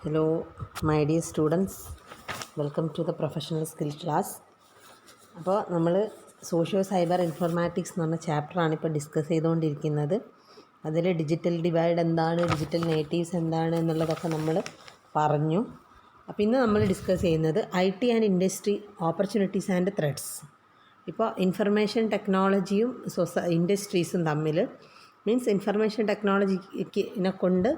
Hello, my dear students. Welcome to the professional skill class. അപ്പോൾ നമ്മൾ socio cyber informatics എന്ന് പറഞ്ഞ ചാപ്റ്ററാണ് ഇപ്പോൾ ഡിസ്കസ് ചെയ്തുകൊണ്ടിരിക്കുന്നത്. അതിൽ ഡിജിറ്റൽ ഡിവൈഡ് എന്താണ്, ഡിജിറ്റൽ നേറ്റീവ്സ് എന്താണ് എന്നുള്ളതൊക്കെ നമ്മൾ പറഞ്ഞു. അപ്പോൾ ഇന്ന് നമ്മൾ ഡിസ്കസ് ചെയ്യുന്നത് IT and industry opportunities and threats. ഇപ്പോൾ ഇൻഫർമേഷൻ ടെക്നോളജിയും ഇൻഡസ്ട്രീസും തമ്മിൽ മീൻസ് ഇൻഫർമേഷൻ ടെക്നോളജിനെ കൊണ്ട്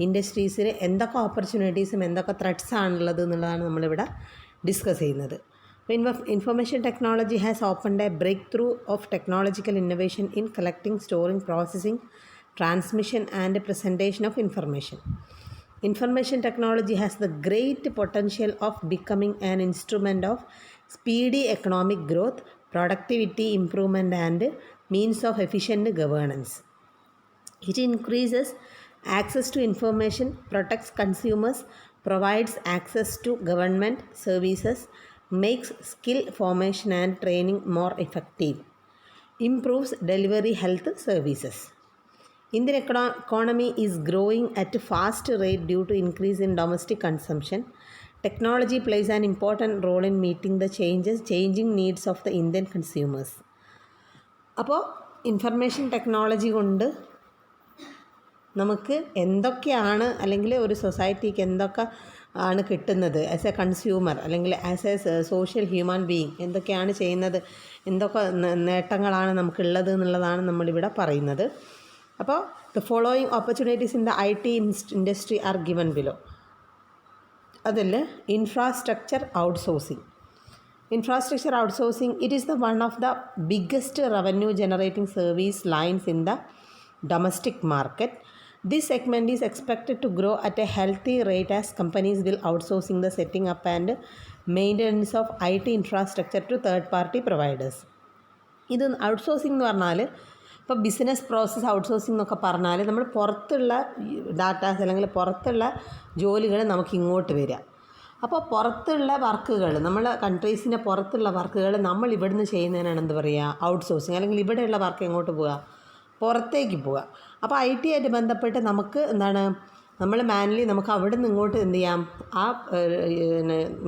ഇൻഡസ്ട്രീസിൽ എന്തൊക്കെ ഓപ്പർച്യൂണിറ്റീസും എന്തൊക്കെ ത്രെഡ്സ് ആണുള്ളത് എന്നുള്ളതാണ് നമ്മളിവിടെ ഡിസ്കസ് ചെയ്യുന്നത്. അപ്പോൾ information technology has opened a breakthrough of technological innovation in collecting, storing, processing, transmission and presentation of information. Information technology has the great potential of becoming an instrument of speedy economic growth, productivity improvement and means of efficient governance. It increases access to information, protects consumers, provides access to government services, makes skill formation and training more effective, improves delivery health services. Indian economy is growing at a fast rate due to increase in domestic consumption. Technology plays an important role in meeting the changing needs of the Indian consumers. അപ്പോൾ information technology കൊണ്ട് നമുക്ക് എന്തൊക്കെയാണ് അല്ലെങ്കിൽ ഒരു സൊസൈറ്റിക്ക് എന്തൊക്കെ ആണ് കിട്ടുന്നത് ആസ് എ കൺസ്യൂമർ അല്ലെങ്കിൽ as a social human being എന്തൊക്കെയാണ് ചെയ്യുന്നത്, എന്തൊക്കെ നേട്ടങ്ങളാണ് നമുക്കുള്ളത് എന്നുള്ളതാണ് നമ്മളിവിടെ പറയുന്നത്. അപ്പോൾ the following opportunities in the IT industry are given below. അതിൽ infrastructure outsourcing. Infrastructure outsourcing, it is the one of the biggest revenue generating service lines in the domestic market. This segment is expected to grow at a healthy rate as companies will outsourcing the setting up and maintenance of IT infrastructure to third party providers. ഇത് outsourcing എന്ന് പറഞ്ഞാൽ ഇപ്പോൾ business process outsourcing എന്നൊക്കെ പറഞ്ഞാൽ നമ്മൾ പുറത്തുള്ള datas അല്ലെങ്കിൽ പുറത്തുള്ള ജോലികൾ നമുക്ക് ഇങ്ങോട്ട് വരിക. അപ്പോൾ പുറത്തുള്ള വർക്കുകൾ, നമ്മളെ കൺട്രീസിൻ്റെ പുറത്തുള്ള വർക്കുകൾ നമ്മൾ ഇവിടുന്ന് ചെയ്യുന്നതിനാണ് എന്ത് പറയുക, ഔട്ട്സോഴ്സിങ്. അല്ലെങ്കിൽ ഇവിടെയുള്ള വർക്ക് എങ്ങോട്ട് പോവുക, പുറത്തേക്ക് പോവുക. അപ്പോൾ IT ആയിട്ട് ബന്ധപ്പെട്ട് നമുക്ക് എന്താണ്, നമ്മൾ മാനുവലി നമുക്ക് അവിടെ നിന്ന് ഇങ്ങോട്ട് എന്ത് ചെയ്യാം, ആ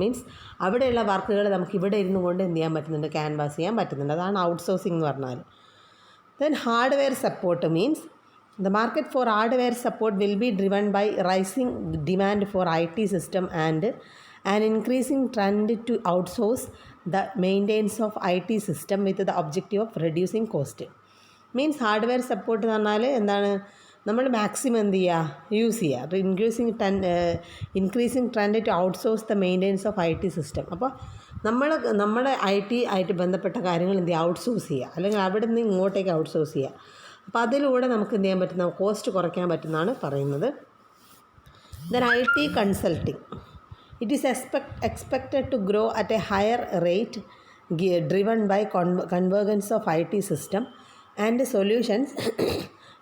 മീൻസ് അവിടെയുള്ള വർക്കുകൾ നമുക്ക് ഇവിടെ ഇരുന്നു കൊണ്ട് എന്ത് ചെയ്യാൻ പറ്റുന്നുണ്ട്, ക്യാൻവാസ് ചെയ്യാൻ പറ്റുന്നുണ്ട്. അതാണ് ഔട്ട്സോഴ്സിംഗ് എന്ന് പറഞ്ഞാൽ. Then hardware support means the market for hardware support will be driven by rising demand for IT system and an increasing trend to outsource the maintenance of IT system with the objective of reducing cost. Means hardware support എന്ന് പറഞ്ഞാൽ എന്താണ്, നമ്മൾ maximum എന്ത് ചെയ്യുക, use ചെയ്യുക. Increasing trend to outsource the maintenance of IT system. അപ്പോൾ നമ്മുടെ IT ആയിട്ട് ബന്ധപ്പെട്ട കാര്യങ്ങൾ എന്ത് ചെയ്യുക, ഔട്ട്സോഴ്സ് ചെയ്യുക, അല്ലെങ്കിൽ അവിടെ നിന്ന് ഇങ്ങോട്ടേക്ക് ഔട്ട്സോഴ്സ് ചെയ്യുക. അപ്പോൾ അതിലൂടെ നമുക്ക് എന്ത് ചെയ്യാൻ പറ്റുന്ന, കോസ്റ്റ് കുറയ്ക്കാൻ പറ്റുന്നതാണ് പറയുന്നത്. Then IT consulting, it is expected to grow at a higher rate driven by convergence of IT system and solutions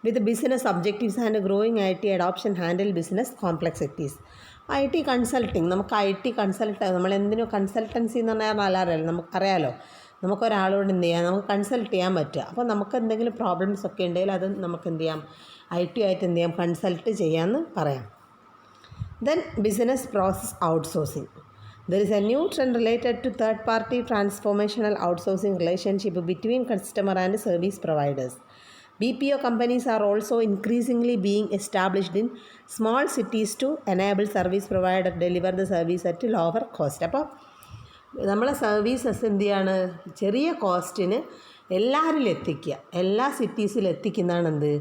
with business objectives and growing IT adoption handle business complexities. IT consulting, നമുക്ക് IT consult, നമ്മളെന്തിനോ consultancy എന്ന് പറഞ്ഞാൽ നമുക്കറിയാലോ, നമുക്കൊരാളോട് എന്ത് ചെയ്യാം, നമുക്ക് consult ചെയ്യാൻ പറ്റുക. അപ്പോൾ നമുക്ക് എന്തെങ്കിലും പ്രോബ്ലംസ് ഒക്കെ ഉണ്ടെങ്കിൽ അത് നമുക്ക് എന്ത് ചെയ്യാം, IT ആയിട്ട് എന്ത് ചെയ്യാം, കൺസൾട്ട് ചെയ്യാമെന്ന് പറയാം. Then business process outsourcing. There is a new trend related to third party transformational outsourcing relationship between customer and service providers. BPO companies are also increasingly being established in small cities to enable service provider deliver the service at lower cost. അപ്പോൾ നമ്മളെ services എന്ത് ചെയ്യാണ്, ചെറിയ കോസ്റ്റിന് എല്ലാവരിലും എത്തിക്കുക, എല്ലാ സിറ്റീസിലും എത്തിക്കുന്നതാണ് എന്ത്,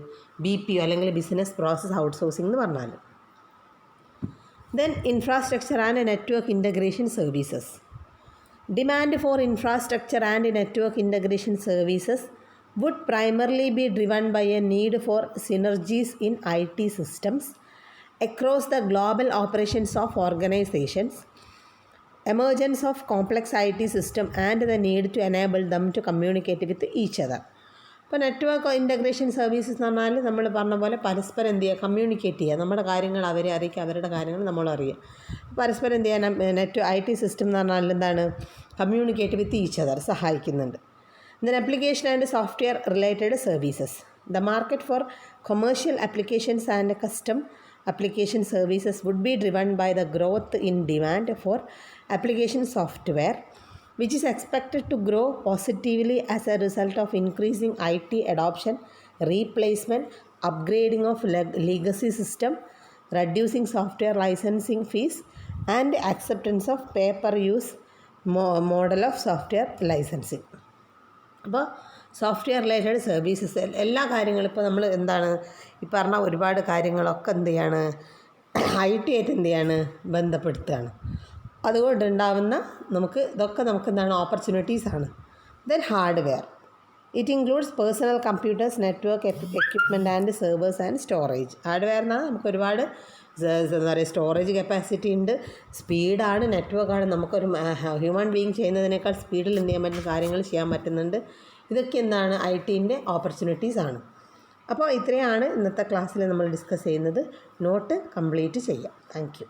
BPO അല്ലെങ്കിൽ ബിസിനസ് പ്രോസസ് ഔട്ട്സോഴ്സിംഗ് എന്ന് പറഞ്ഞാൽ. Then infrastructure and network integration services. Demand for infrastructure and network integration services would primarily be driven by a need for synergies in IT systems across the global operations of organizations, emergence of complex IT system and the need to enable them to communicate with each other. ഇപ്പോൾ network integration services എന്ന് പറഞ്ഞാൽ നമ്മൾ പറഞ്ഞ പോലെ പരസ്പരം എന്ത് ചെയ്യുക, communicate ചെയ്യുക, നമ്മുടെ കാര്യങ്ങൾ അവരെ അറിയിക്കുക, അവരുടെ കാര്യങ്ങൾ നമ്മൾ അറിയുക. പരസ്പരം എന്ത് ചെയ്യാൻ IT സിസ്റ്റം എന്ന് പറഞ്ഞാൽ എന്താണ്, കമ്മ്യൂണിക്കേറ്റ് വിത്ത് ഈച്ച് അതർ സഹായിക്കുന്നുണ്ട്. Then application and software related services. The market for commercial applications and custom application services would be driven by the growth in demand for application software, which is expected to grow positively as a result of increasing IT adoption, replacement, upgrading of legacy system, reducing software licensing fees, and acceptance of pay-per-use model of software licensing. അപ്പോൾ software related services എല്ലാ കാര്യങ്ങളും ഇപ്പോൾ നമ്മൾ എന്താണ് ഈ പറഞ്ഞ ഒരുപാട് കാര്യങ്ങളൊക്കെ എന്ത് ചെയ്യാണ് IT ആയിട്ട് എന്ത് ചെയ്യാണ് ബന്ധപ്പെടുത്തുകയാണ്. അതുകൊണ്ടുണ്ടാവുന്ന ഇതൊക്കെ നമുക്ക് എന്താണ് ഓപ്പർച്യൂണിറ്റീസാണ്. Then hardware, it includes personal computers, network equipment and servers and storage. Hardware എന്നാൽ നമുക്ക് ഒരുപാട് എന്താ പറയുക സ്റ്റോറേജ് കപ്പാസിറ്റി ഉണ്ട്, സ്പീഡാണ്, നെറ്റ്വർക്കാണ്. നമുക്കൊരു ഹ്യൂമൻ ബീയിങ് ചെയ്യുന്നതിനേക്കാൾ സ്പീഡിൽ എന്ത് ചെയ്യാൻ പറ്റുന്ന കാര്യങ്ങൾ ചെയ്യാൻ പറ്റുന്നുണ്ട്. ഇതൊക്കെ എന്താണ് IT-ൻ്റെ ഓപ്പർച്യൂണിറ്റീസാണ്. അപ്പോൾ ഇത്രയാണ് ഇന്നത്തെ ക്ലാസ്സിൽ നമ്മൾ ഡിസ്കസ് ചെയ്യുന്നത്. നോട്ട് കംപ്ലീറ്റ് ചെയ്യാം. Thank you.